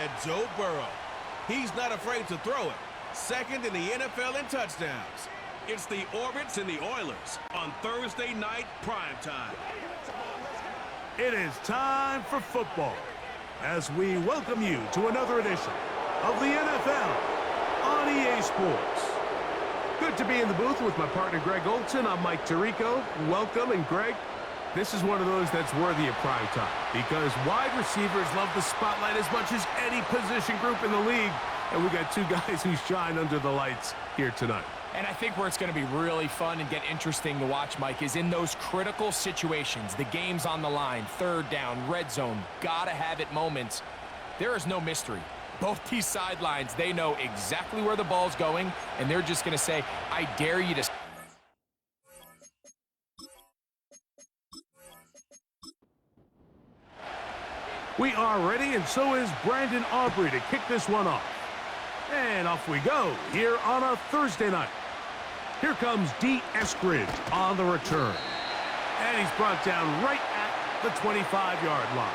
at Joe Burrow. He's not afraid to throw it. Second in the NFL in touchdowns. It's the Orbits and the Oilers on Thursday night primetime. It is time for football as we welcome you to another edition of the NFL on EA Sports. Good to be in the booth with my partner Greg Olson. I'm Mike Tirico. Welcome, and Greg, this is one of those that's worthy of prime time because wide receivers love the spotlight as much as any position group in the league, and we got two guys who shine under the lights here tonight. And I think where it's going to be really fun and get interesting to watch, Mike, is in those critical situations. The game's on the line, third down, red zone, gotta have it moments. There is no mystery. Both these sidelines, they know exactly where the ball's going, and they're just going to say, I dare you to... We are ready, and so is Brandon Aubrey to kick this one off. And off we go here on a Thursday night. Here comes D. Eskridge on the return. And he's brought down right at the 25-yard line.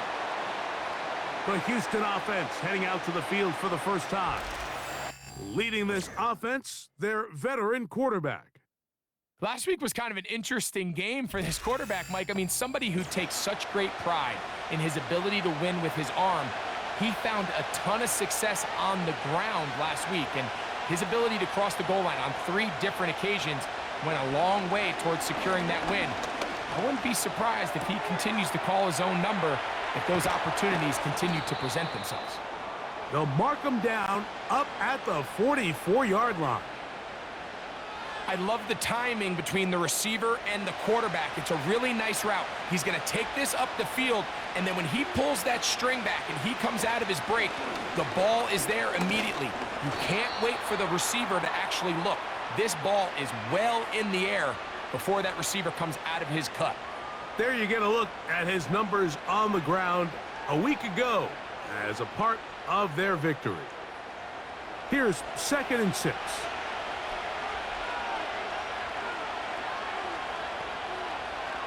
The Houston offense heading out to the field for the first time. Leading this offense, their veteran quarterback. Last week was kind of an interesting game for this quarterback, Mike. I mean, somebody who takes such great pride in his ability to win with his arm. He found a ton of success on the ground last week, and his ability to cross the goal line on 3 different occasions went a long way towards securing that win. I wouldn't be surprised if he continues to call his own number if those opportunities continue to present themselves. They'll mark him down up at the 44-yard line. I love the timing between the receiver and the quarterback. It's a really nice route. He's going to take this up the field, and then when he pulls that string back and he comes out of his break, the ball is there immediately. You can't wait for the receiver to actually look. This ball is well in the air before that receiver comes out of his cut. There you get a look at his numbers on the ground a week ago as a part of their victory. Here's 2nd and 6.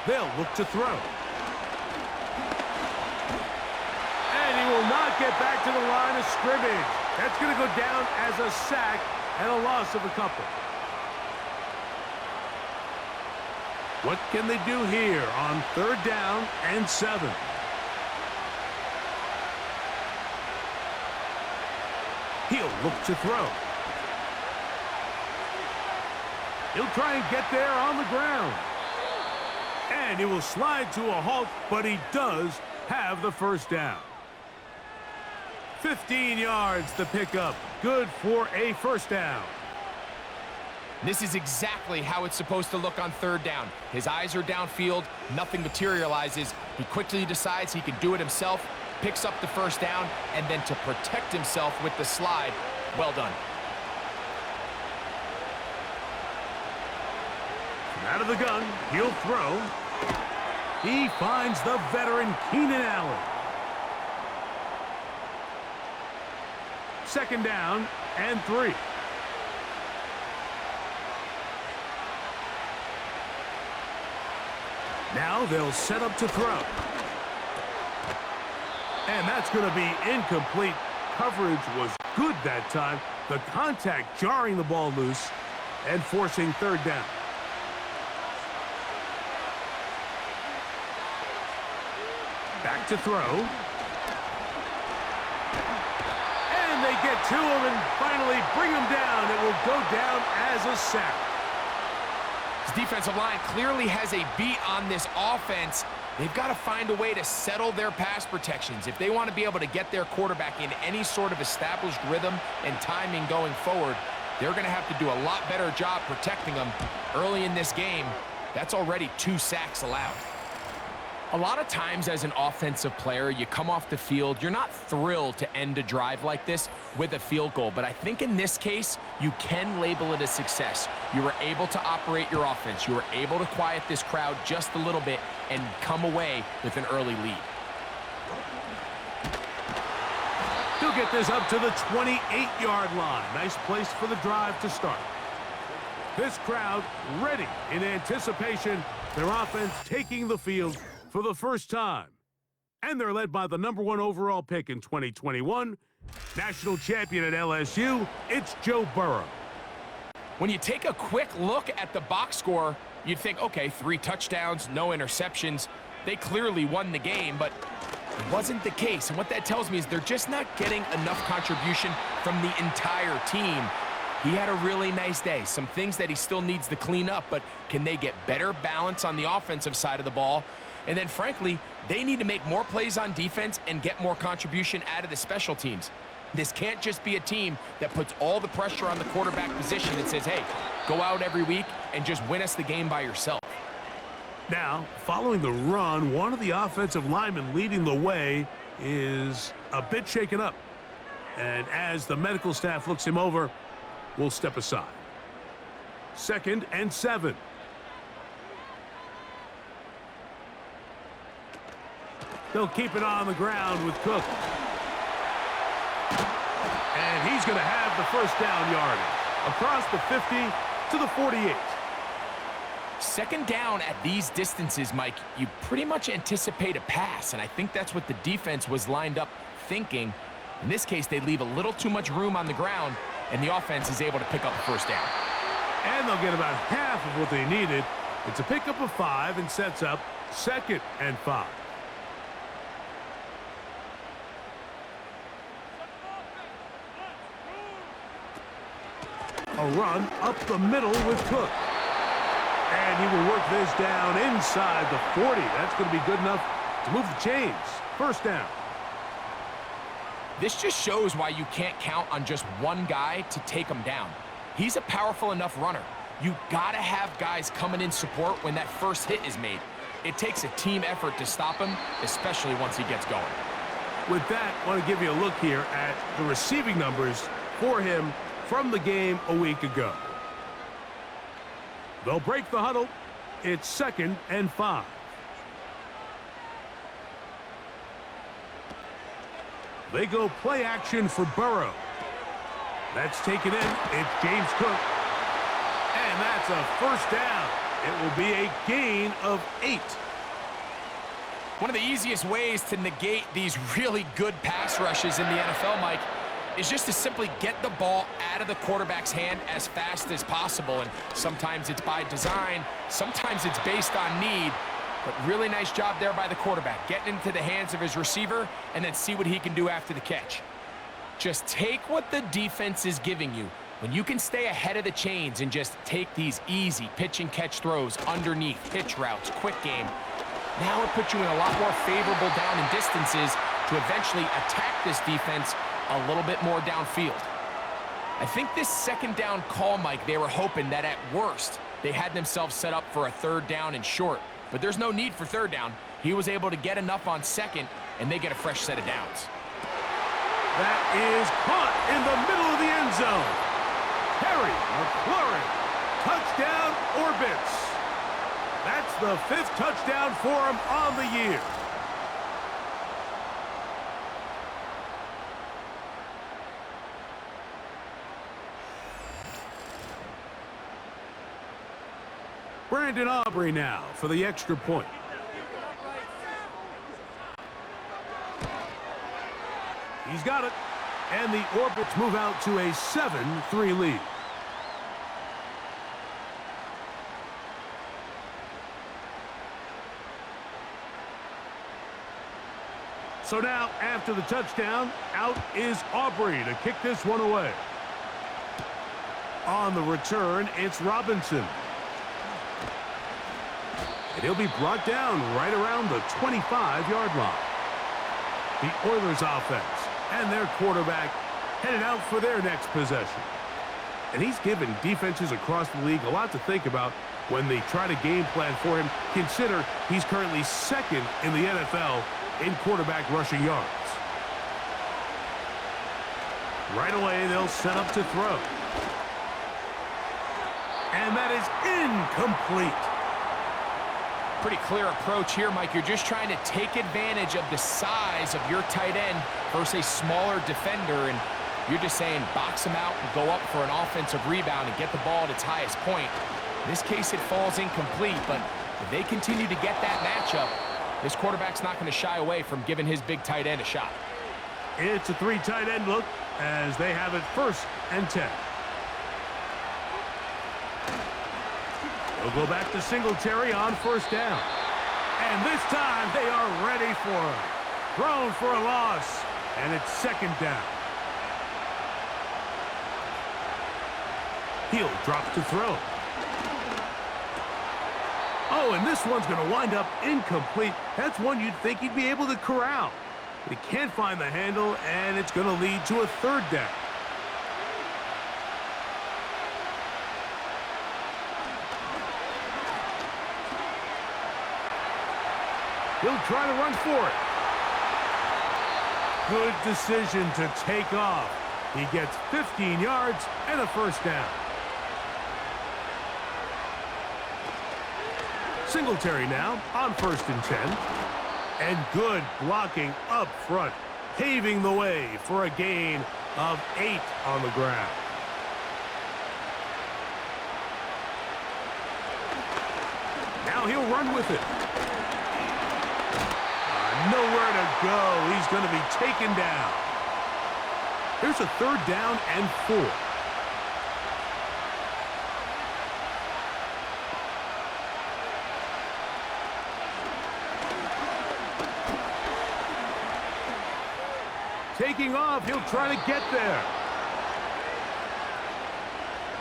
They'll look to throw. And he will not get back to the line of scrimmage. That's going to go down as a sack and a loss of a couple. What can they do here on 3rd down and 7? He'll look to throw. He'll try and get there on the ground. And he will slide to a halt, but he does have the first down. 15 yards to pick up. Good for a first down. This is exactly how it's supposed to look on 3rd down. His eyes are downfield, nothing materializes. He quickly decides he can do it himself, picks up the first down, and then to protect himself with the slide, well done. Out of the gun, he'll throw. He finds the veteran Keenan Allen. 2nd down and 3. Now they'll set up to throw. And that's going to be incomplete. Coverage was good that time. The contact jarring the ball loose and forcing 3rd down. Back to throw. And they get to him and finally bring him down. It will go down as a sack. His defensive line clearly has a beat on this offense. They've got to find a way to settle their pass protections. If they want to be able to get their quarterback in any sort of established rhythm and timing going forward, they're going to have to do a lot better job protecting them early in this game. That's already 2 sacks allowed. A lot of times as an offensive player, you come off the field, you're not thrilled to end a drive like this with a field goal, but I think in this case, you can label it a success. You were able to operate your offense. You were able to quiet this crowd just a little bit and come away with an early lead. He'll get this up to the 28-yard line. Nice place for the drive to start. This crowd ready in anticipation. Their offense taking the field for the first time. And they're led by the #1 overall pick in 2021, National champion at LSU, it's Joe Burrow. When you take a quick look at the box score, you'd think, okay, 3 touchdowns, no interceptions. They clearly won the game, but it wasn't the case. And what that tells me is they're just not getting enough contribution from the entire team. He had a really nice day. Some things that he still needs to clean up, but can they get better balance on the offensive side of the ball? And then, frankly, they need to make more plays on defense and get more contribution out of the special teams. This can't just be a team that puts all the pressure on the quarterback position and says, hey, go out every week and just win us the game by yourself. Now, following the run, one of the offensive linemen leading the way is a bit shaken up. And as the medical staff looks him over, we'll step aside. 2nd and 7. They'll keep it on the ground with Cook. And he's going to have the first down yardage across the 50 to the 48. 2nd down at these distances, Mike, you pretty much anticipate a pass, and I think that's what the defense was lined up thinking. In this case, they leave a little too much room on the ground, and the offense is able to pick up the first down. And they'll get about half of what they needed. It's a pickup of 5 and sets up 2nd and 5. A run up the middle with Cook. And he will work this down inside the 40. That's going to be good enough to move the chains. First down. This just shows why you can't count on just one guy to take him down. He's a powerful enough runner. You got to have guys coming in support when that first hit is made. It takes a team effort to stop him, especially once he gets going. With that, I want to give you a look here at the receiving numbers for him from the game a week ago. They'll break the huddle. It's 2nd and 5. They go play action for Burrow. That's taken in. It's James Cook. And that's a first down. It will be a gain of 8. One of the easiest ways to negate these really good pass rushes in the NFL, Mike, is just to simply get the ball out of the quarterback's hand as fast as possible. And sometimes it's by design, sometimes it's based on need. But really nice job there by the quarterback, getting into the hands of his receiver and then see what he can do after the catch. Just take what the defense is giving you. When you can stay ahead of the chains and just take these easy pitch and catch throws underneath, hitch routes, quick game, now it puts you in a lot more favorable down and distances to eventually attack this defense a little bit more downfield. I think this 2nd down call, Mike, they were hoping that at worst they had themselves set up for a 3rd down and short. But there's no need for 3rd down. He was able to get enough on 2nd, and they get a fresh set of downs. That is caught in the middle of the end zone. Harry McLaurin, touchdown orbits. That's the 5th touchdown for him on the year. Brandon Aubrey now for the extra point. He's got it. And the Orbits move out to a 7-3 lead. So now, after the touchdown, out is Aubrey to kick this one away. On the return, it's Robinson. And he'll be brought down right around the 25-yard line. The Oilers offense and their quarterback headed out for their next possession. And he's given defenses across the league a lot to think about when they try to game plan for him. Consider he's currently 2nd in the NFL in quarterback rushing yards. Right away, they'll set up to throw. And that is incomplete. Pretty clear approach here, Mike. You're just trying to take advantage of the size of your tight end versus a smaller defender, and you're just saying box him out and go up for an offensive rebound and get the ball at its highest point. In this case, it falls incomplete, but if they continue to get that matchup, this quarterback's not going to shy away from giving his big tight end a shot. It's a 3 tight end look as they have it 1st and 10. They'll go back to Singletary on 1st down. And this time they are ready for him. Thrown for a loss, and it's 2nd down. He'll drop to throw. Oh, and this one's going to wind up incomplete. That's one you'd think he'd be able to corral. But he can't find the handle, and it's going to lead to a 3rd down. He'll try to run for it. Good decision to take off. He gets 15 yards and a 1st down. Singletary now on 1st and 10. And good blocking up front, paving the way for a gain of 8 on the ground. Now he'll run with it. Nowhere to go. He's going to be taken down. Here's a 3rd down and 4. Taking off, he'll try to get there.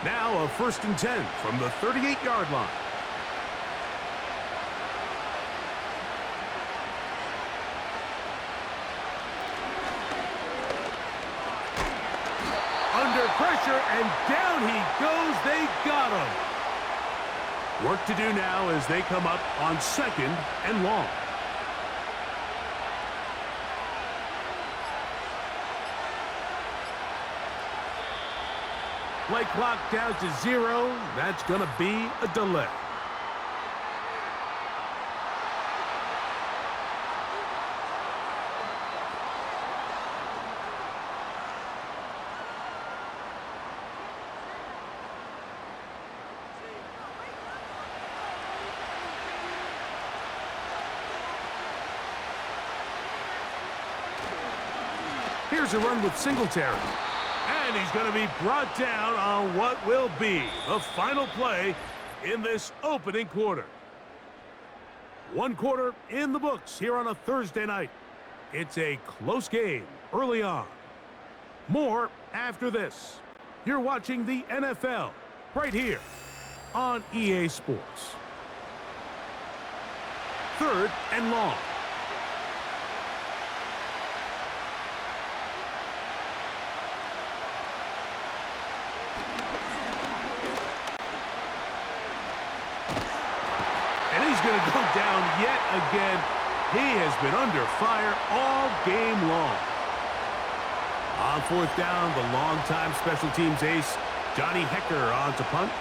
Now a 1st and 10 from the 38-yard line. Under pressure, and down he goes. They got him. Work to do now as they come up on 2nd and long. Play clock down to 0. That's going to be a delay. Here's a run with Singletary. And he's going to be brought down on what will be the final play in this opening quarter. 1 quarter in the books here on a Thursday night. It's a close game early on. More after this. You're watching the NFL right here on EA Sports. 3rd and long. Going to go down yet again. He has been under fire all game long. On 4th down, the longtime special teams ace, Johnny Hecker, on to punt.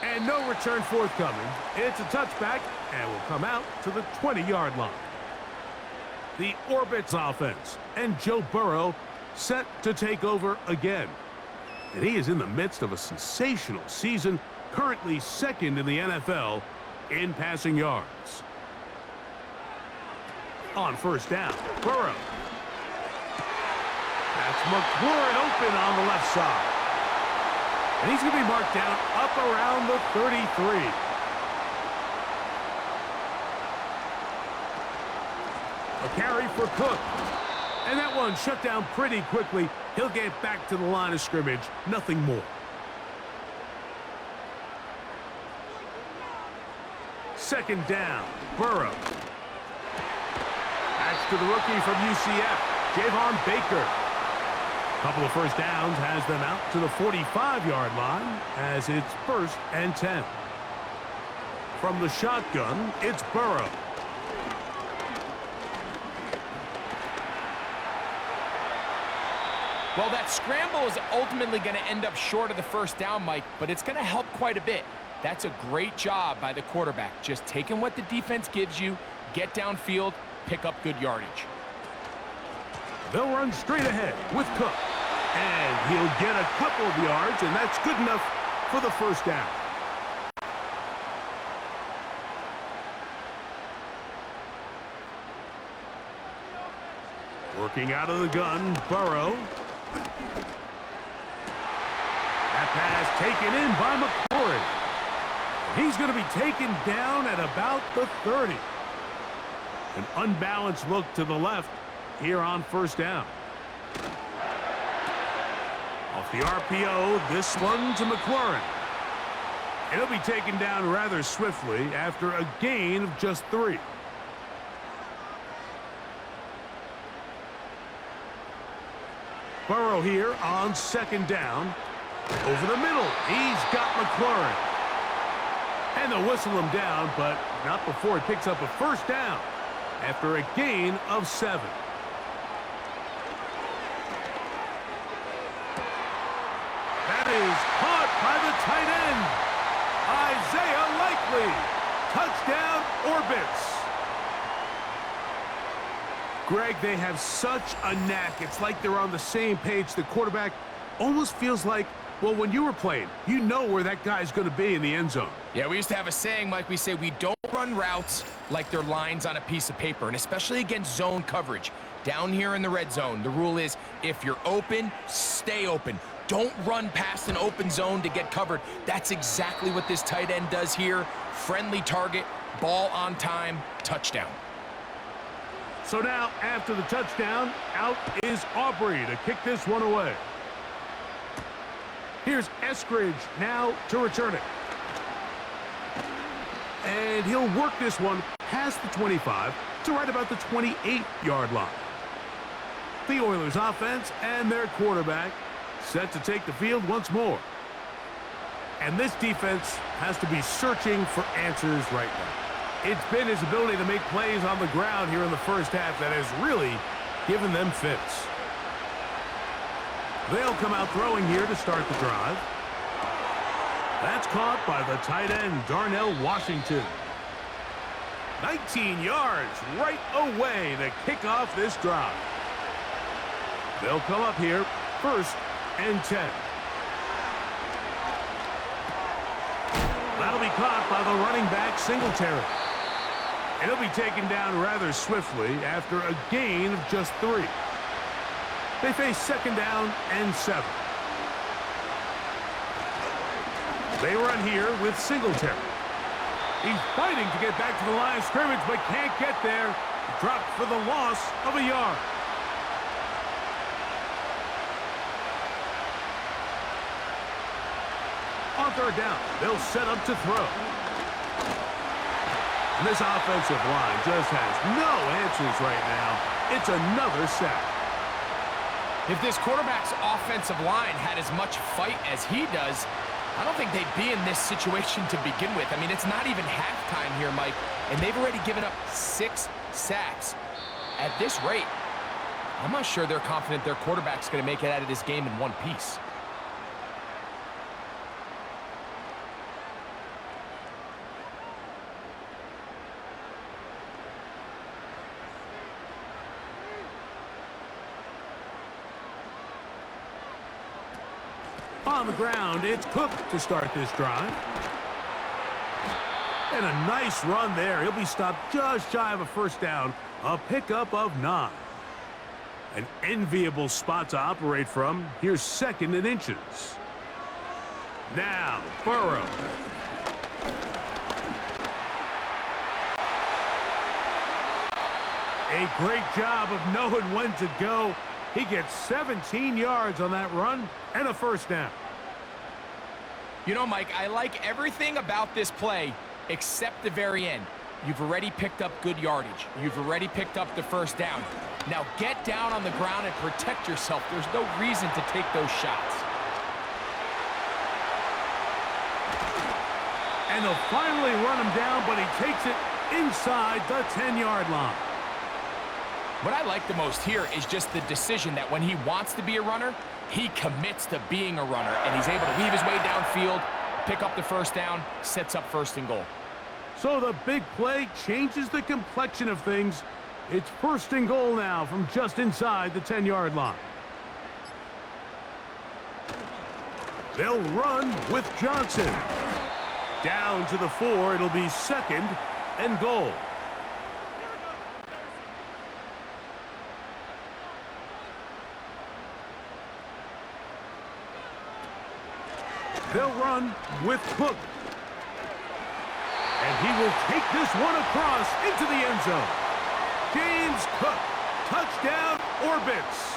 And no return forthcoming. It's a touchback and will come out to the 20-yard line. The Orbits offense and Joe Burrow set to take over again. And he is in the midst of a sensational season, currently 2nd in the NFL in passing yards. On 1st down, Burrow. That's McLaurin open on the left side. And he's going to be marked down up around the 33. A carry for Cook. And that one shut down pretty quickly. He'll get back to the line of scrimmage. Nothing more. 2nd down. Burrow. That's to the rookie from UCF, Javon Baker. Couple of 1st downs has them out to the 45-yard line as it's 1st and 10. From the shotgun, it's Burrow. Well, that scramble is ultimately going to end up short of the 1st down, Mike, but it's going to help quite a bit. That's a great job by the quarterback. Just taking what the defense gives you, get downfield, pick up good yardage. They'll run straight ahead with Cook. And he'll get a couple of yards, and that's good enough for the 1st down. Working out of the gun, Burrow. That pass taken in by McLaurin. He's going to be taken down at about the 30. An unbalanced look to the left here on first down. Off the RPO, this one to McLaurin. It'll be taken down rather swiftly after a gain of just 3. Burrow here on second down. Over the middle, he's got McLaurin. And they'll whistle him down, but not before he picks up a first down after a gain of 7. That is caught by the tight end, Isaiah Likely. Touchdown, Orbits. Greg, they have such a knack. It's like they're on the same page. The quarterback almost feels like, well, when you were playing, you know where that guy's going to be in the end zone. Yeah, we used to have a saying, Mike, we say we don't run routes like they're lines on a piece of paper, and especially against zone coverage. Down here in the red zone, the rule is if you're open, stay open. Don't run past an open zone to get covered. That's exactly what this tight end does here. Friendly target, ball on time, touchdown. So now, after the touchdown, out is Aubrey to kick this one away. Here's Eskridge now to return it. And he'll work this one past the 25 to right about the 28-yard line. The Oilers offense and their quarterback set to take the field once more. And this defense has to be searching for answers right now. It's been his ability to make plays on the ground here in the first half that has really given them fits. They'll come out throwing here to start the drive. That's caught by the tight end, Darnell Washington. 19 yards right away to kick off this drive. They'll come up here first and 10. That'll be caught by the running back, Singletary. It'll be taken down rather swiftly after a gain of just 3. They face second down and 7. They run here with Singletary. He's fighting to get back to the line of scrimmage, but can't get there. Dropped for the loss of a yard. On third down, they'll set up to throw. And this offensive line just has no answers right now. It's another sack. If this quarterback's offensive line had as much fight as he does, I don't think they'd be in this situation to begin with. I mean, it's not even halftime here, Mike, and they've already given up 6 sacks. At this rate, I'm not sure they're confident their quarterback's going to make it out of this game in one piece. On the ground, it's Cook to start this drive. And a nice run there. He'll be stopped just shy of a first down. A pickup of 9. An enviable spot to operate from. Here's second and inches. Now, Burrow. A great job of knowing when to go. He gets 17 yards on that run and a first down. You know, Mike, I like everything about this play except the very end. You've already picked up good yardage. You've already picked up the first down. Now get down on the ground and protect yourself. There's no reason to take those shots. And they'll finally run him down, but he takes it inside the 10-yard line. What I like the most here is just the decision that when he wants to be a runner, he commits to being a runner, and he's able to weave his way downfield, pick up the first down, sets up first and goal. So the big play changes the complexion of things. It's first and goal now from just inside the 10-yard line. They'll run with Johnson. Down to the 4, it'll be second and goal. They'll run with Cook. And he will take this one across into the end zone. James Cook, touchdown Orbits.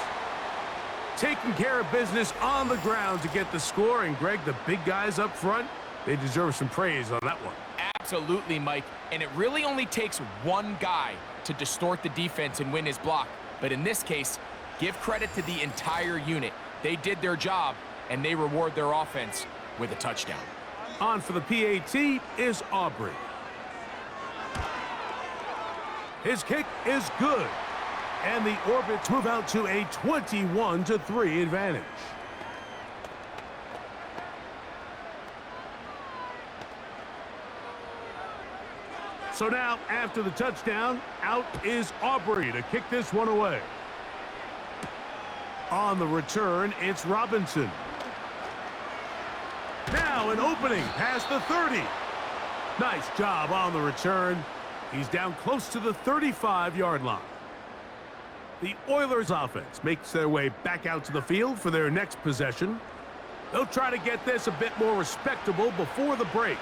Taking care of business on the ground to get the score. And Greg, the big guys up front, they deserve some praise on that one. Absolutely, Mike. And it really only takes one guy to distort the defense and win his block. But in this case, give credit to the entire unit. They did their job, and they reward their offense with a touchdown. On for the PAT is Aubrey. His kick is good. And the Orbits move out to a 21-3 advantage. So now, after the touchdown, out is Aubrey to kick this one away. On the return, it's Robinson. Now an opening past the 30. Nice job on the return. He's down close to the 35-yard line. The Oilers offense makes their way back out to the field for their next possession. They'll try to get this a bit more respectable before the break.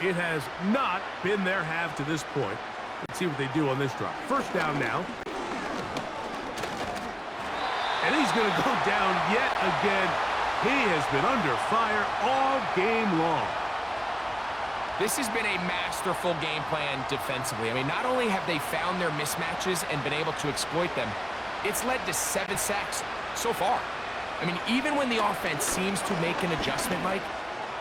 It has not been their half to this point. Let's see what they do on this drive. First down now. And he's going to go down yet again. He has been under fire all game long. This has been a masterful game plan defensively. I mean, not only have they found their mismatches and been able to exploit them, it's led to 7 sacks so far. I mean, even when the offense seems to make an adjustment, Mike,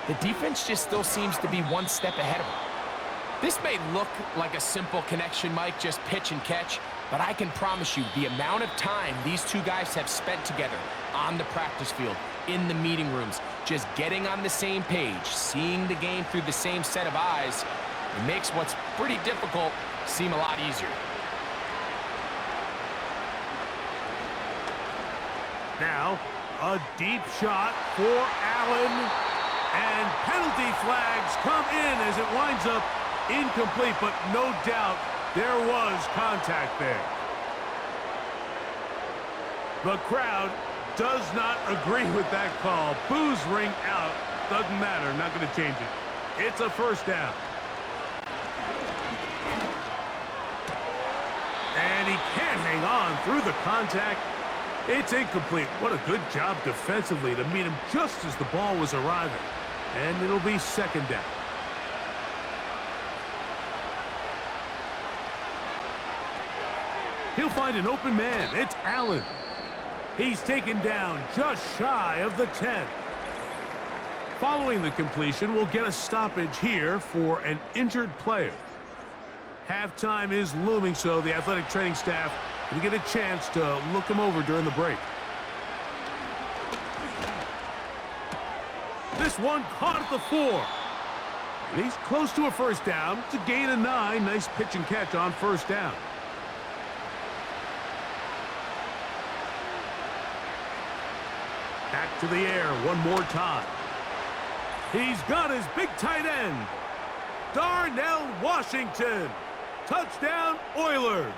the defense just still seems to be one step ahead of them. This may look like a simple connection, Mike, just pitch and catch, but I can promise you the amount of time these two guys have spent together on the practice field, in the meeting rooms, just getting on the same page, seeing the game through the same set of eyes, it makes what's pretty difficult seem a lot easier. Now, a deep shot for Allen. And penalty flags come in as it winds up incomplete, but no doubt there was contact there. The crowd does not agree with that call. Boos ring out. Doesn't matter. Not going to change it. It's a first down. And he can't hang on through the contact. It's incomplete. What a good job defensively to meet him just as the ball was arriving. And it'll be second down. He'll find an open man. It's Allen. He's taken down just shy of the 10. Following the completion, we'll get a stoppage here for an injured player. Halftime is looming, so the athletic training staff will get a chance to look him over during the break. This one caught at the 4. And he's close to a first down. It's a gain of 9. Nice pitch and catch on first down. Back to the air one more time. He's got his big tight end. Darnell Washington. Touchdown, Oilers.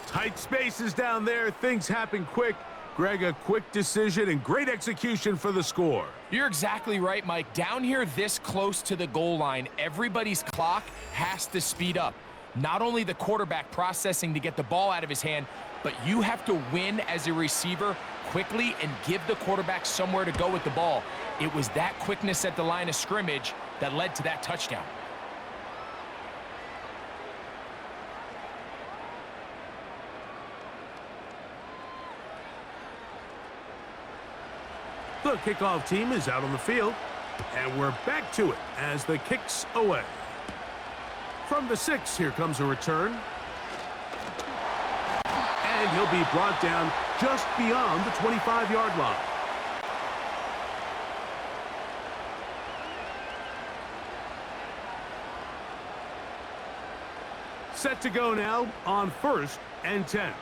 Tight spaces down there. Things happen quick. Greg, a quick decision and great execution for the score. You're exactly right, Mike. Down here this close to the goal line, everybody's clock has to speed up. Not only the quarterback processing to get the ball out of his hand, but you have to win as a receiver quickly and give the quarterback somewhere to go with the ball. It was that quickness at the line of scrimmage that led to that touchdown. The kickoff team is out on the field, and we're back to it as the kick's away. From the 6, here comes a return. And he'll be brought down just beyond the 25-yard line. Set to go now on 1st and 10.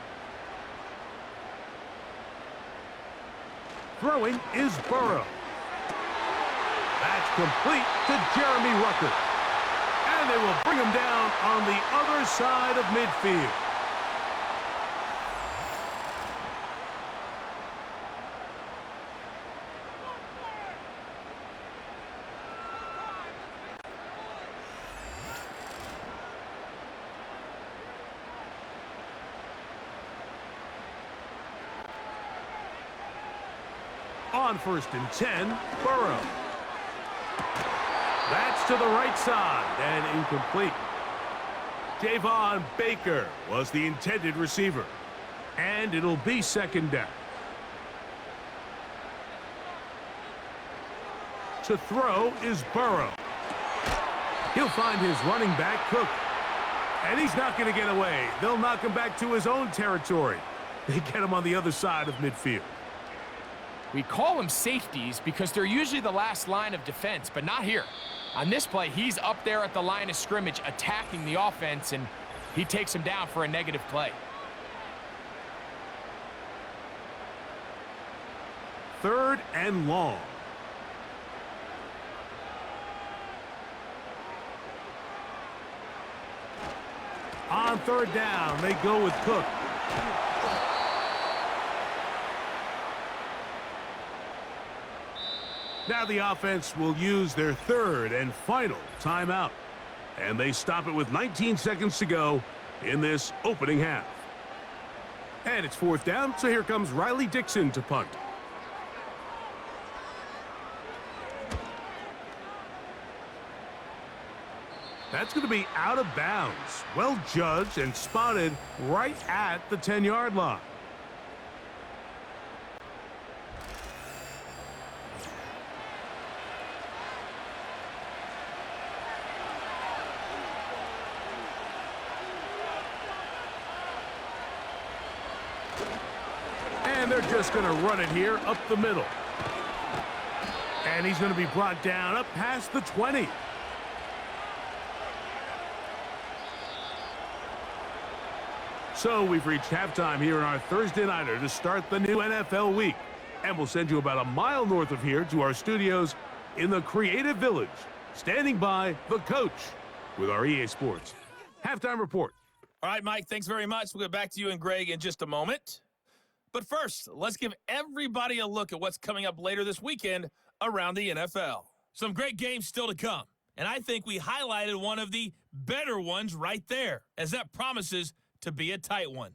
Throwing is Burrow. That's complete to Jeremy Rucker. And they will bring him down on the other side of midfield. On 1st and 10, Burrow. That's to the right side and incomplete. Javon Baker was the intended receiver. And it'll be 2nd down. To throw is Burrow. He'll find his running back, Cook. And he's not going to get away. They'll knock him back to his own territory. They get him on the other side of midfield. We call them safeties because they're usually the last line of defense, but not here. On this play, he's up there at the line of scrimmage attacking the offense, and he takes him down for a negative play. 3rd and long. On 3rd down, they go with Cook. Now the offense will use their 3rd and final timeout. And they stop it with 19 seconds to go in this opening half. And it's 4th down, so here comes Riley Dixon to punt. That's going to be out of bounds. Well judged and spotted right at the 10-yard line. And they're just going to run it here up the middle. And he's going to be brought down up past the 20. So we've reached halftime here in our Thursday Nighter to start the new NFL week. And we'll send you about a mile north of here to our studios in the Creative Village. Standing by, the coach with our EA Sports Halftime Report. All right, Mike, thanks very much. We'll get back to you and Greg in just a moment. But first, let's give everybody a look at what's coming up later this weekend around the NFL. Some great games still to come. And I think we highlighted one of the better ones right there, as that promises to be a tight one.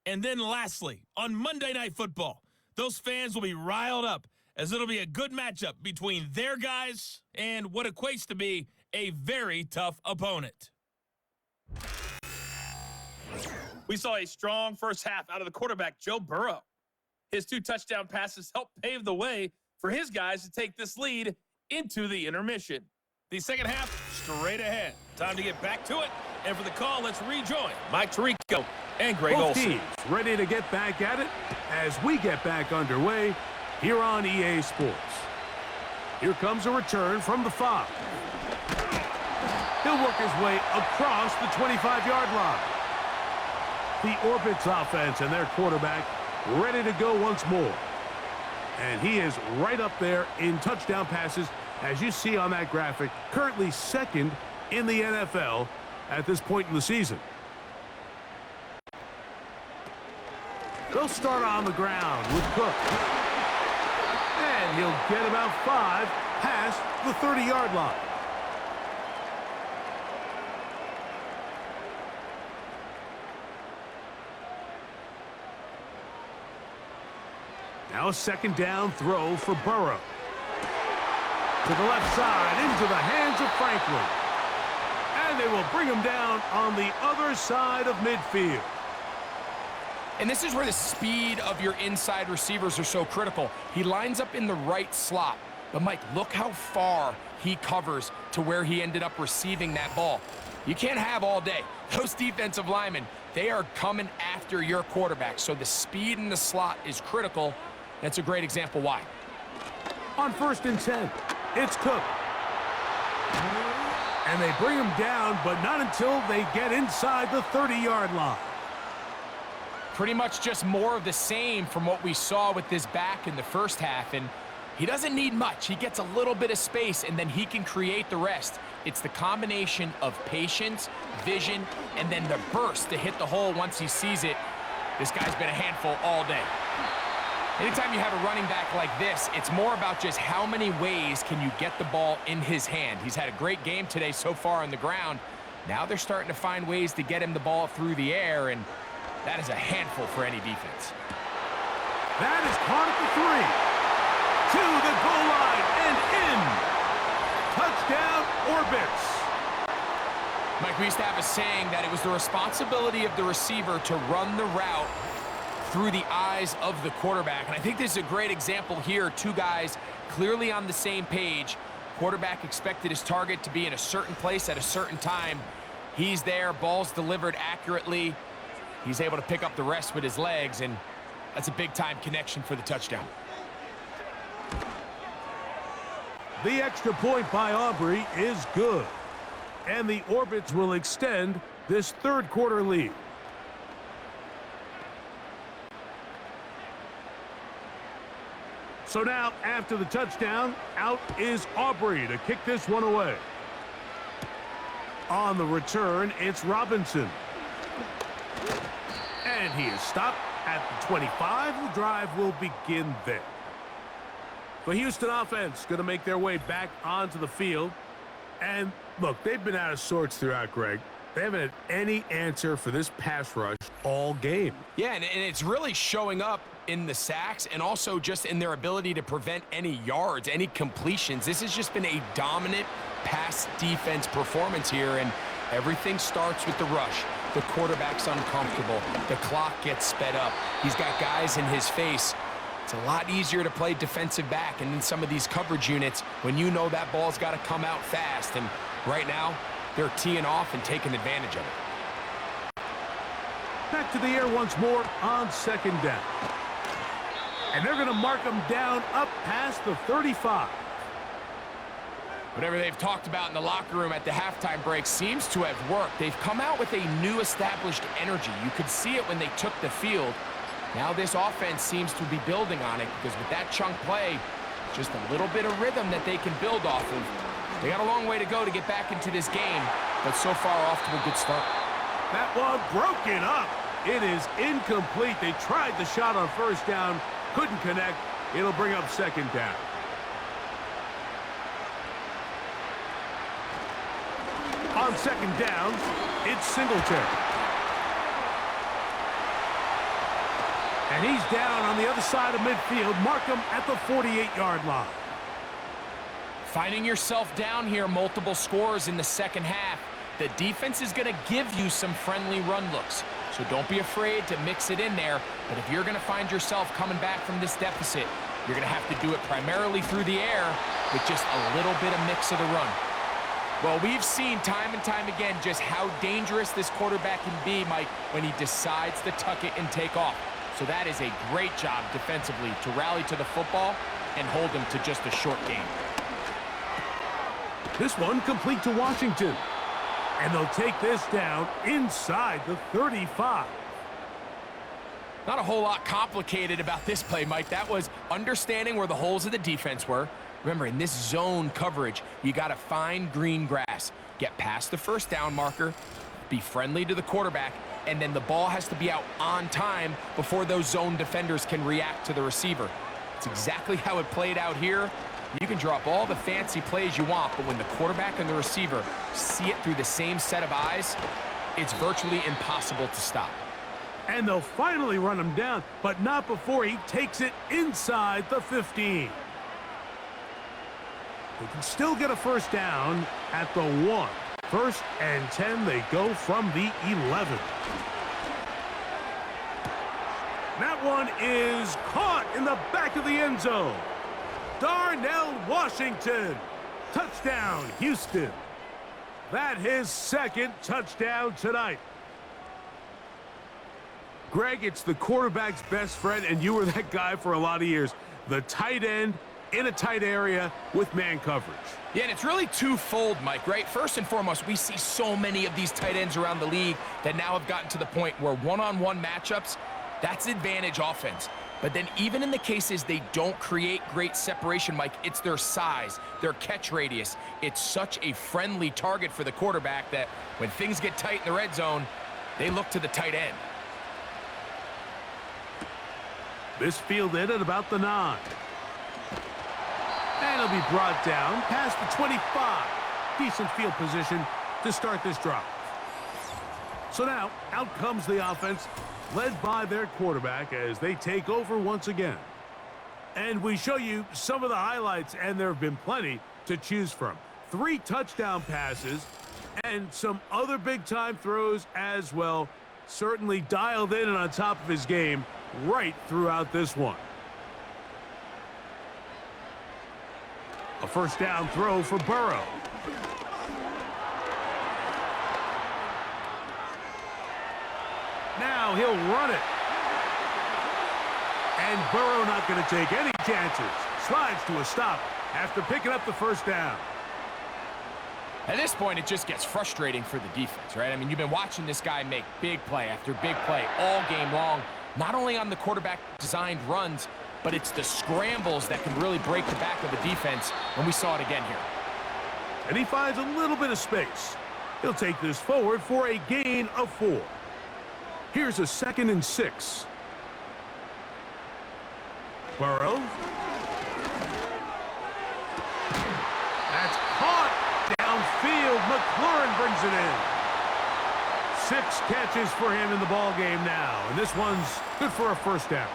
And then lastly, on Monday Night Football, those fans will be riled up as it'll be a good matchup between their guys and what equates to be a very tough opponent. We saw a strong first half out of the quarterback, Joe Burrow. His 2 touchdown passes helped pave the way for his guys to take this lead into the intermission. The second half, straight ahead. Time to get back to it. And for the call, let's rejoin Mike Tirico and Greg Both Olsen. teams ready to get back at it as we get back underway here on EA Sports. Here comes a return from the 5. He'll work his way across the 25-yard line. The Orbits offense and their quarterback ready to go once more. And he is right up there in touchdown passes, as you see on that graphic, currently 2nd in the NFL at this point in the season. They'll start on the ground with Cook. And he'll get about 5 past the 30-yard line. Now a 2nd down throw for Burrow. To the left side, into the hands of Franklin. And they will bring him down on the other side of midfield. And this is where the speed of your inside receivers are so critical. He lines up in the right slot. But, Mike, look how far he covers to where he ended up receiving that ball. You can't have all day. Those defensive linemen, they are coming after your quarterback. So the speed in the slot is critical. That's a great example why. On 1st and 10, it's Cook. And they bring him down, but not until they get inside the 30-yard line. Pretty much just more of the same from what we saw with this back in the first half. And he doesn't need much. He gets a little bit of space, and then he can create the rest. It's the combination of patience, vision, and then the burst to hit the hole once he sees it. This guy's been a handful all day. Anytime you have a running back like this, it's more about just how many ways can you get the ball in his hand. He's had a great game today so far on the ground. Now they're starting to find ways to get him the ball through the air, and that is a handful for any defense. That is caught at the 3. To the goal line and in. Touchdown, Orbits. Mike, we used to have a saying that it was the responsibility of the receiver to run the route through the eyes of the quarterback. And I think this is a great example here. Two guys clearly on the same page. Quarterback expected his target to be in a certain place at a certain time. He's there, ball's delivered accurately. He's able to pick up the rest with his legs, and that's a big-time connection for the touchdown. The extra point by Aubrey is good. And the Orbits will extend this third quarter lead. So now, after the touchdown, out is Aubrey to kick this one away. On the return, it's Robinson. And he is stopped at the 25. The drive will begin there. The Houston offense going to make their way back onto the field. And look, they've been out of sorts throughout, Greg. They haven't had any answer for this pass rush all game. Yeah, and it's really showing up in the sacks and also just in their ability to prevent any yards, any completions. This has just been a dominant pass defense performance here, and everything starts with the rush. The quarterback's uncomfortable. The clock gets sped up. He's got guys in his face. It's a lot easier to play defensive back and in some of these coverage units when you know that ball's got to come out fast. And right now, they're teeing off and taking advantage of it. Back to the air once more on second down. And they're going to mark them down up past the 35. Whatever they've talked about in the locker room at the halftime break seems to have worked. They've come out with a new established energy. You could see it when they took the field. Now this offense seems to be building on it because with that chunk play, just a little bit of rhythm that they can build off of. They got a long way to go to get back into this game, but so far off to a good start. That one broken up. It is incomplete. They tried the shot on first down, couldn't connect. It'll bring up second down. On second down, it's Singletary. And he's down on the other side of midfield. Mark him at the 48-yard line. Finding yourself down here, multiple scores in the second half. The defense is going to give you some friendly run looks. So don't be afraid to mix it in there. But if you're going to find yourself coming back from this deficit, you're going to have to do it primarily through the air with just a little bit of mix of the run. Well, we've seen time and time again just how dangerous this quarterback can be, Mike, when he decides to tuck it and take off. So that is a great job defensively to rally to the football and hold him to just a short game. This one complete to Washington. And they'll take this down inside the 35. Not a whole lot complicated about this play, Mike. That was understanding where the holes of the defense were. Remember, in this zone coverage, you got to find green grass. Get past the first down marker, be friendly to the quarterback, and then the ball has to be out on time before those zone defenders can react to the receiver. It's exactly how it played out here. You can drop all the fancy plays you want, but when the quarterback and the receiver see it through the same set of eyes, it's virtually impossible to stop. And they'll finally run him down, but not before he takes it inside the 15. They can still get a first down at the 1. First and 10, they go from the 11. That one is caught in the back of the end zone. Darnell Washington. Touchdown, Houston. That his second touchdown tonight. Greg, it's the quarterback's best friend, and you were that guy for a lot of years. The tight end in a tight area with man coverage. Yeah, and it's really twofold, Mike, right? First and foremost, we see so many of these tight ends around the league that now have gotten to the point where one-on-one matchups, that's advantage offense. But then even in the cases they don't create great separation, Mike, it's their size, their catch radius. It's such a friendly target for the quarterback that when things get tight in the red zone, they look to the tight end. This fielded at about the 9. And it'll be brought down past the 25. Decent field position to start this drive. So now, out comes the offense led by their quarterback as they take over once again. And we show you some of the highlights, and there have been plenty to choose from. 3 touchdown passes and some other big-time throws as well. Certainly dialed in and on top of his game right throughout this one. A first down throw for Burrow. Now he'll run it. And Burrow not going to take any chances. Slides to a stop after picking up the first down. At this point, it just gets frustrating for the defense, right? I mean, you've been watching this guy make big play after big play all game long, not only on the quarterback-designed runs, but it's the scrambles that can really break the back of the defense, and we saw it again here. And he finds a little bit of space. He'll take this forward for a gain of 4. Here's a 2nd and 6. Burrow. That's caught downfield. McLaurin brings it in. 6 catches for him in the ball game now, and this one's good for a first down.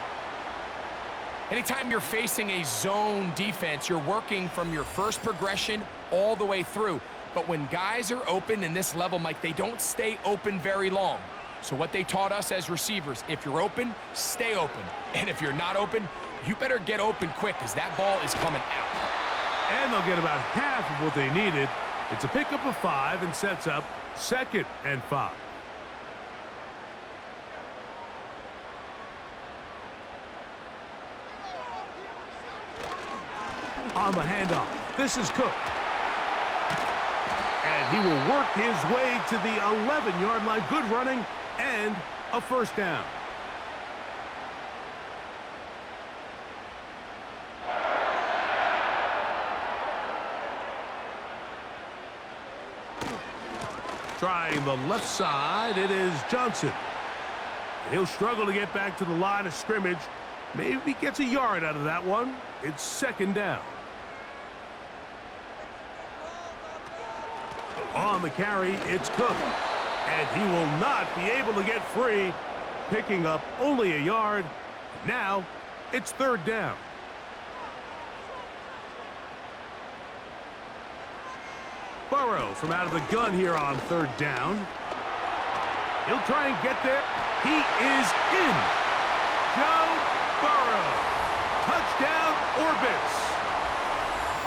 Anytime you're facing a zone defense, you're working from your first progression all the way through. But when guys are open in this level, Mike, they don't stay open very long. So what they taught us as receivers, if you're open, stay open. And if you're not open, you better get open quick because that ball is coming out. And they'll get about half of what they needed. It's a pickup of 5 and sets up 2nd and 5. On the handoff, this is Cook. And he will work his way to the 11-yard line. Good running and a first down. Trying the left side, it is Johnson. He'll struggle to get back to the line of scrimmage. Maybe he gets a yard out of that one. It's 2nd down. On the carry, it's Cook. And he will not be able to get free, picking up only a yard. Now, it's 3rd down. Burrow from out of the gun here on 3rd down. He'll try and get there. He is in. Joe Burrow. Touchdown, Orbits.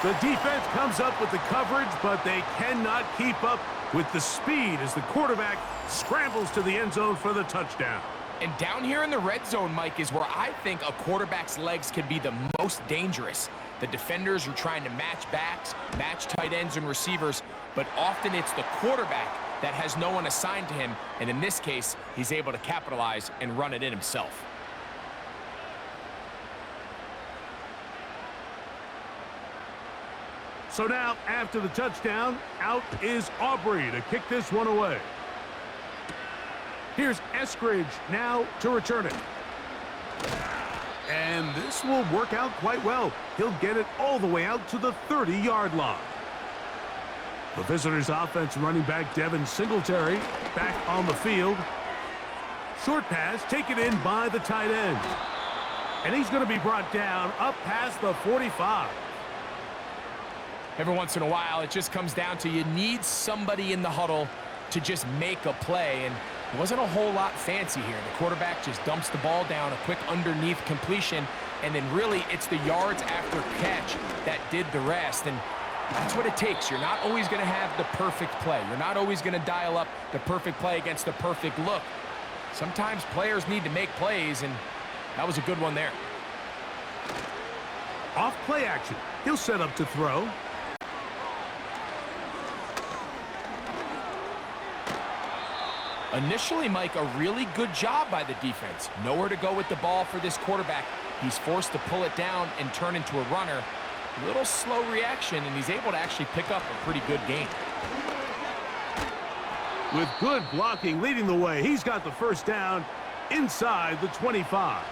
The defense comes up with the coverage, but they cannot keep up with the speed as the quarterback scrambles to the end zone for the touchdown. And down here in the red zone, Mike, is where I think a quarterback's legs can be the most dangerous. The defenders are trying to match backs, match tight ends and receivers, but often it's the quarterback that has no one assigned to him, and in this case, he's able to capitalize and run it in himself. So now, after the touchdown, out is Aubrey to kick this one away. Here's Eskridge now to return it. And this will work out quite well. He'll get it all the way out to the 30-yard line. The visitors' offense running back Devin Singletary back on the field. Short pass taken in by the tight end. And he's going to be brought down up past the 45. Every once in a while, it just comes down to you need somebody in the huddle to just make a play, and it wasn't a whole lot fancy here. The quarterback just dumps the ball down, a quick underneath completion, and then really it's the yards after catch that did the rest, and that's what it takes. You're not always going to have the perfect play. You're not always going to dial up the perfect play against the perfect look. Sometimes players need to make plays, and that was a good one there. Off play action. He'll set up to throw. Initially, Mike, a really good job by the defense. Nowhere to go with the ball for this quarterback. He's forced to pull it down and turn into a runner. A little slow reaction, and he's able to actually pick up a pretty good gain. With good blocking leading the way, he's got the first down inside the 25.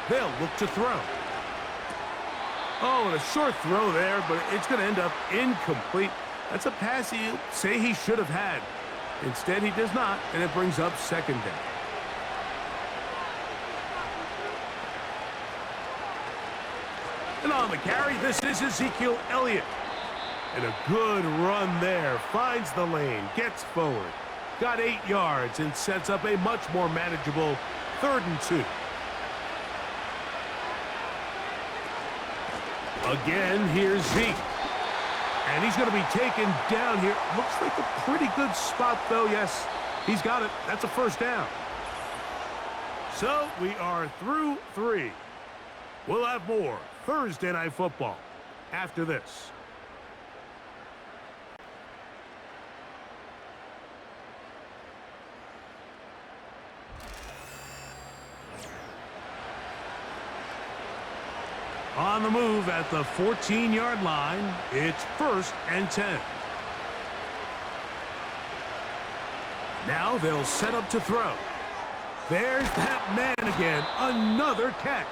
They'll look to throw. Oh, and a short throw there, but it's going to end up incomplete. That's a pass he'll say he should have had. Instead, he does not, and it brings up second down. And on the carry, this is Ezekiel Elliott. And a good run there. Finds the lane, gets forward. Got 8 yards and sets up a much more manageable 3rd and 2. Again, here's Zeke. And he's going to be taken down here. Looks like a pretty good spot, though. Yes, he's got it. That's a first down. So we are through 3. We'll have more Thursday Night Football after this. On the move at the 14-yard line, it's 1st and 10. Now they'll set up to throw. There's that man again, another catch.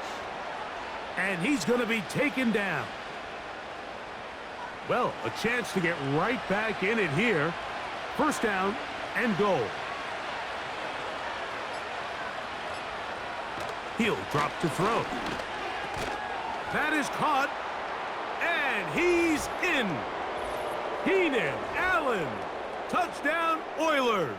And he's going to be taken down. Well, a chance to get right back in it here. 1st down and goal. He'll drop to throw. That is caught, and he's in. Keenan Allen, touchdown Oilers.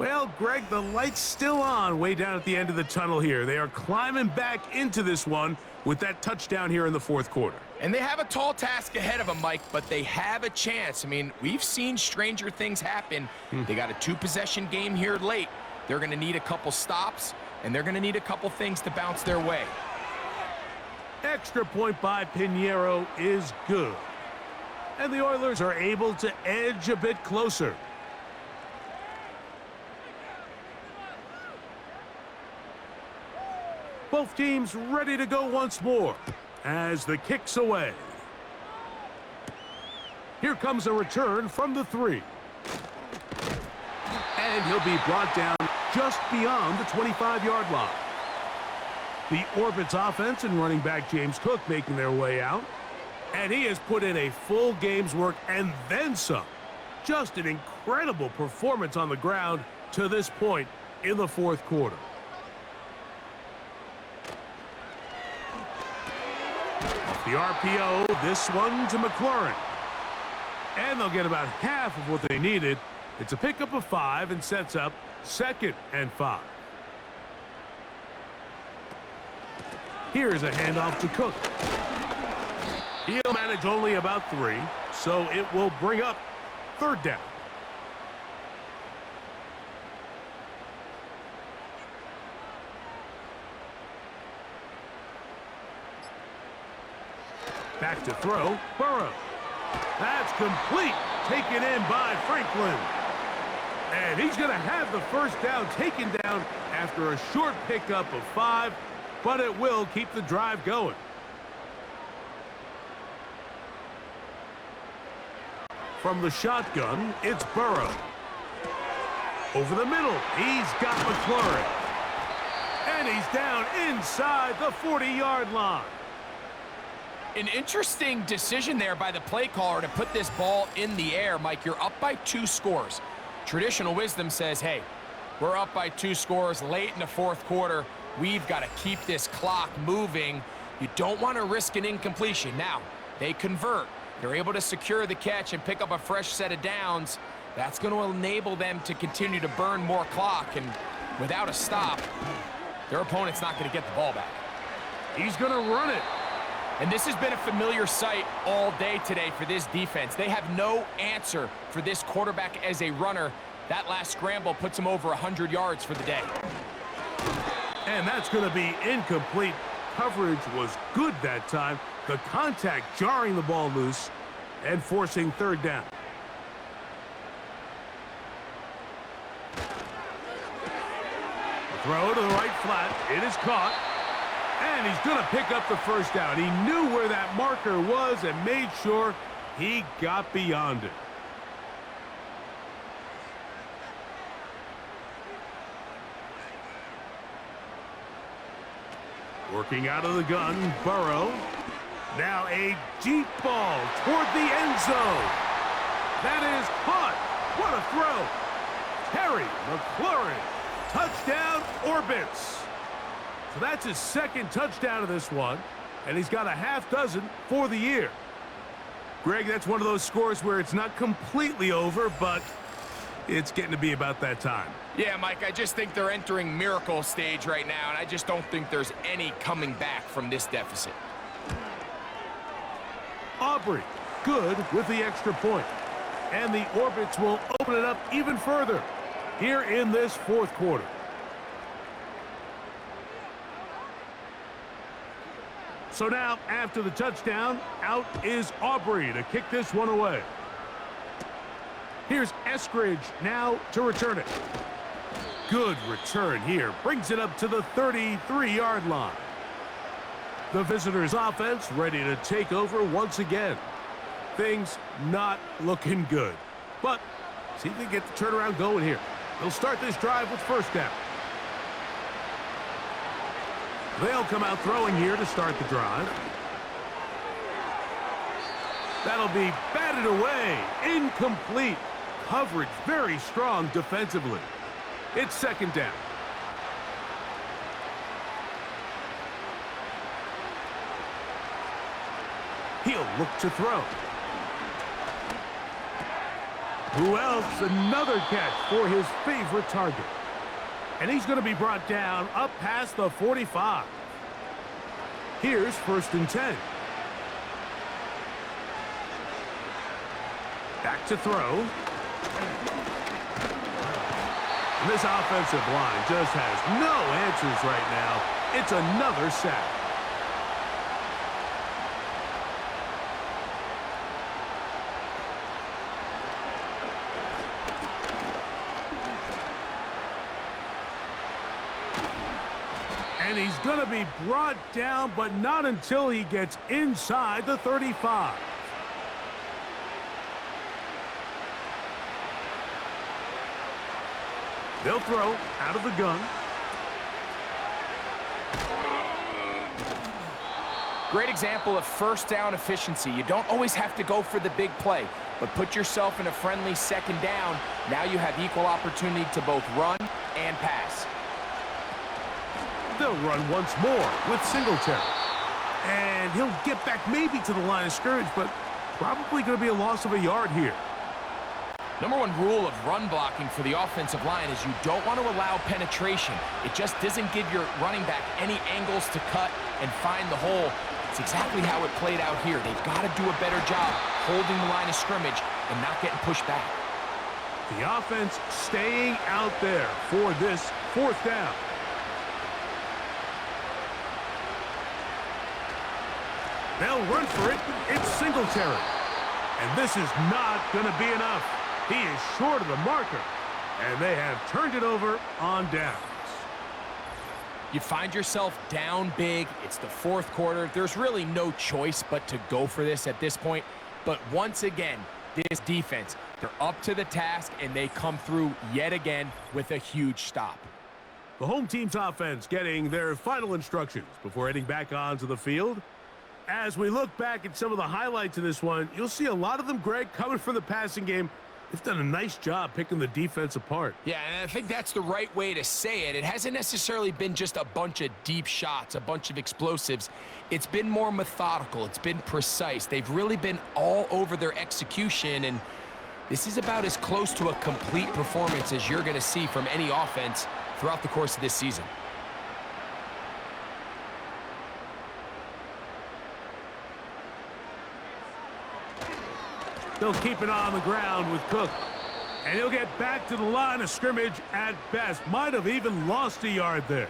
Well, Greg, the light's still on way down at the end of the tunnel here. They are climbing back into this one with that touchdown here in the 4th quarter. And they have a tall task ahead of them, Mike, but they have a chance. I mean, we've seen stranger things happen. They got a 2-possession game here late. They're going to need a couple stops, and they're going to need a couple things to bounce their way. Extra point by Pinheiro is good. And the Oilers are able to edge a bit closer. Both teams ready to go once more as the kick's away. Here comes a return from the 3. And he'll be brought down just beyond the 25-yard line. The Orbits offense and running back James Cook making their way out. And he has put in a full game's work and then some. Just an incredible performance on the ground to this point in the 4th quarter. Off the RPO, this one to McLaurin. And they'll get about half of what they needed. It's a pickup of 5 and sets up 2nd and 5. Here's a handoff to Cook. He'll manage only about 3, so it will bring up 3rd down. Back to throw, Burrow. That's complete, taken in by Franklin. And he's going to have the 1st down taken down after a short pickup of 5. But it will keep the drive going. From the shotgun, it's Burrow. Over the middle, he's got McLaurin. And he's down inside the 40-yard line. An interesting decision there by the play caller to put this ball in the air. Mike, you're up by 2 scores. Traditional wisdom says, hey, we're up by 2 scores late in the 4th quarter. We've got to keep this clock moving. You don't want to risk an incompletion. Now, they convert. They're able to secure the catch and pick up a fresh set of downs. That's going to enable them to continue to burn more clock. And without a stop, their opponent's not going to get the ball back. He's going to run it. And this has been a familiar sight all day today for this defense. They have no answer for this quarterback as a runner. That last scramble puts him over 100 yards for the day. And that's going to be incomplete. Coverage was good that time. The contact jarring the ball loose and forcing 3rd down. Throw to the right flat. It is caught. And he's going to pick up the 1st down. He knew where that marker was and made sure he got beyond it. Working out of the gun, Burrow. Now a deep ball toward the end zone. That is caught. What a throw. Terry McLaurin. Touchdown, Orbits. So that's his second touchdown of this one, and he's got a half dozen for the year. Greg, that's one of those scores where it's not completely over, but it's getting to be about that time. Yeah, Mike, I just think they're entering miracle stage right now, and I just don't think there's any coming back from this deficit. Aubrey, good with the extra point. And the Orbits will open it up even further here in this fourth quarter. So now, after the touchdown, out is Aubrey to kick this one away. Here's Eskridge now to return it. Good return here. Brings it up to the 33-yard line. The visitors' offense ready to take over once again. Things not looking good. But see if they get the turnaround going here. They'll start this drive with first down. They'll come out throwing here to start the drive. That'll be batted away. Incomplete. Coverage very strong defensively. It's second down. He'll look to throw. Who else? Another catch for his favorite target. And he's going to be brought down up past the 45. Here's first and 10. Back to throw. And this offensive line just has no answers right now. It's another sack. And he's going to be brought down, but not until he gets inside the 35. They'll throw out of the gun. Great example of first down efficiency. You don't always have to go for the big play, but put yourself in a friendly second down. Now you have equal opportunity to both run and pass. They'll run once more with Singletary. And he'll get back maybe to the line of scrimmage, but probably going to be a loss of a yard here. Number one rule of run blocking for the offensive line is you don't want to allow penetration. It just doesn't give your running back any angles to cut and find the hole. It's exactly how it played out here. They've got to do a better job holding the line of scrimmage and not getting pushed back. The offense staying out there for this fourth down. They'll run for it. It's Singletary. And this is not going to be enough. He is short of the marker. And they have turned it over on downs. You find yourself down big. It's the fourth quarter. There's really no choice but to go for this at this point. But once again, this defense, they're up to the task, and they come through yet again with a huge stop. The home team's offense getting their final instructions before heading back onto the field. As we look back at some of the highlights of this one, you'll see a lot of them, Greg, coming from the passing game. They've done a nice job picking the defense apart. Yeah, and I think that's the right way to say it. It hasn't necessarily been just a bunch of deep shots, a bunch of explosives. It's been more methodical. It's been precise. They've really been all over their execution, and this is about as close to a complete performance as you're going to see from any offense throughout the course of this season. They'll keep it on the ground with Cook. And he'll get back to the line of scrimmage at best. Might have even lost a yard there.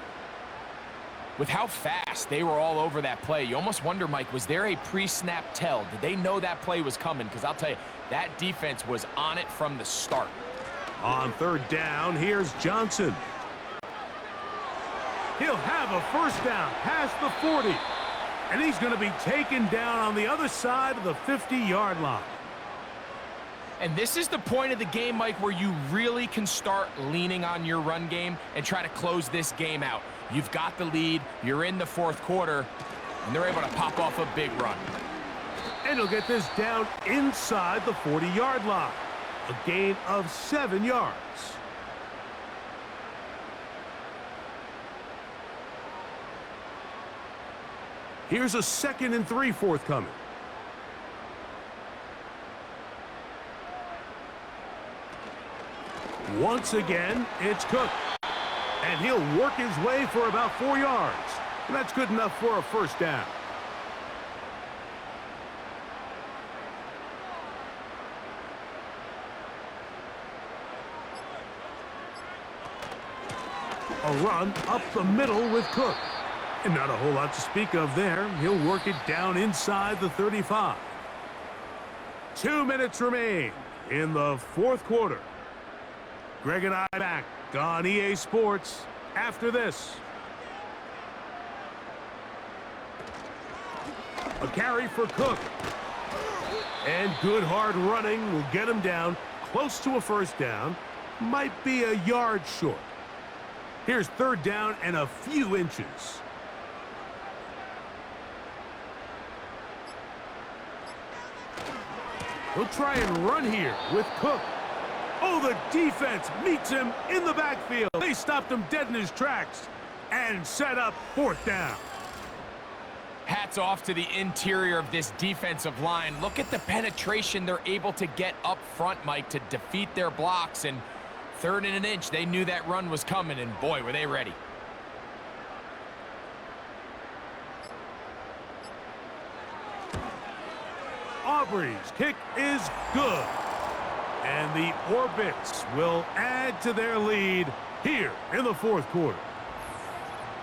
With how fast they were all over that play, you almost wonder, Mike, was there a pre-snap tell? Did they know that play was coming? Because I'll tell you, that defense was on it from the start. On third down, here's Johnson. He'll have a first down past the 40. And he's going to be taken down on the other side of the 50-yard line. And this is the point of the game, Mike, where you really can start leaning on your run game and try to close this game out. You've got the lead. You're in the fourth quarter. and they're able to pop off a big run. And he'll get this down inside the 40-yard line. A gain of 7 yards. Here's a 2nd and 3 forthcoming. Once again, it's Cook. And he'll work his way for about 4 yards. And that's good enough for a first down. A run up the middle with Cook. And not a whole lot to speak of there. He'll work it down inside the 35. 2 minutes remain in the 4th quarter. Greg and I back on EA Sports after this. A carry for Cook. And good hard running will get him down close to a first down. Might be a yard short. Here's 3rd down and a few inches. He'll try and run here with Cook. Oh, the defense meets him in the backfield. They stopped him dead in his tracks and set up 4th down. Hats off to the interior of this defensive line. Look at the penetration they're able to get up front, Mike, to defeat their blocks. And 3rd and an inch, they knew that run was coming, and boy, were they ready. Aubrey's kick is good. And the Orbits will add to their lead here in the 4th quarter.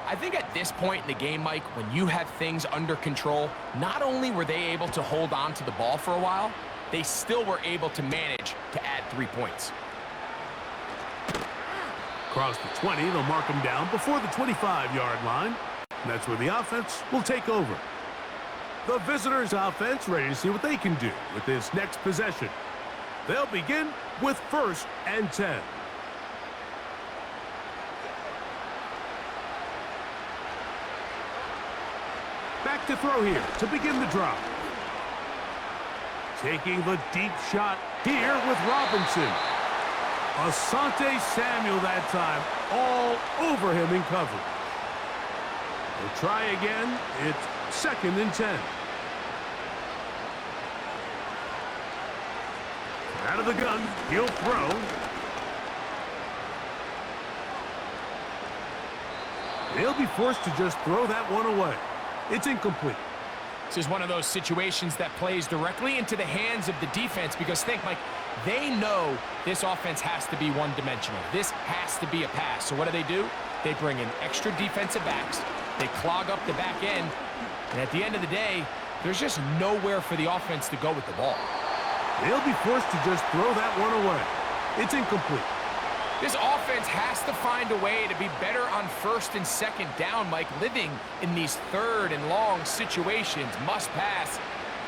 I think at this point in the game, Mike, when you have things under control, not only were they able to hold on to the ball for a while, they still were able to manage to add 3 points. Across the 20, they'll mark him down before the 25-yard line. And that's where the offense will take over. The visitors' offense ready to see what they can do with this next possession. They'll begin with 1st and 10. Back to throw here to begin the drive. Taking the deep shot here with Robinson. Asante Samuel that time, all over him in coverage. They'll try again. It's 2nd and 10. Out of the gun, he'll throw. They'll be forced to just throw that one away. It's incomplete. This is one of those situations that plays directly into the hands of the defense because think, Mike, they know this offense has to be one-dimensional. This has to be a pass. So what do? They bring in extra defensive backs. They clog up the back end. And at the end of the day, there's just nowhere for the offense to go with the ball. They'll be forced to just throw that one away. It's incomplete. This offense has to find a way to be better on 1st and 2nd down, Mike. Living in these 3rd and long situations, must pass,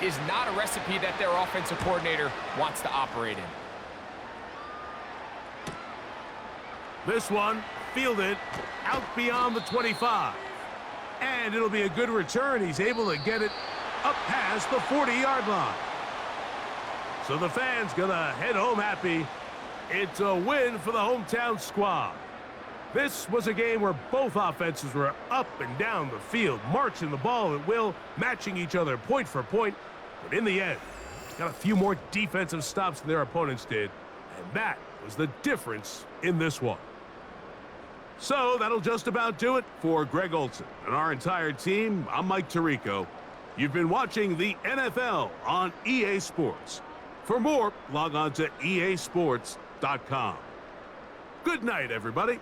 is not a recipe that their offensive coordinator wants to operate in. This one fielded out beyond the 25. And it'll be a good return. He's able to get it up past the 40-yard line. So the fans gonna head home happy. It's a win for the hometown squad. This was a game where both offenses were up and down the field, marching the ball at will, matching each other point for point. But in the end, got a few more defensive stops than their opponents did. And that was the difference in this one. So that'll just about do it for Greg Olsen and our entire team. I'm Mike Tirico. You've been watching the NFL on EA Sports. For more, log on to easports.com. Good night, everybody.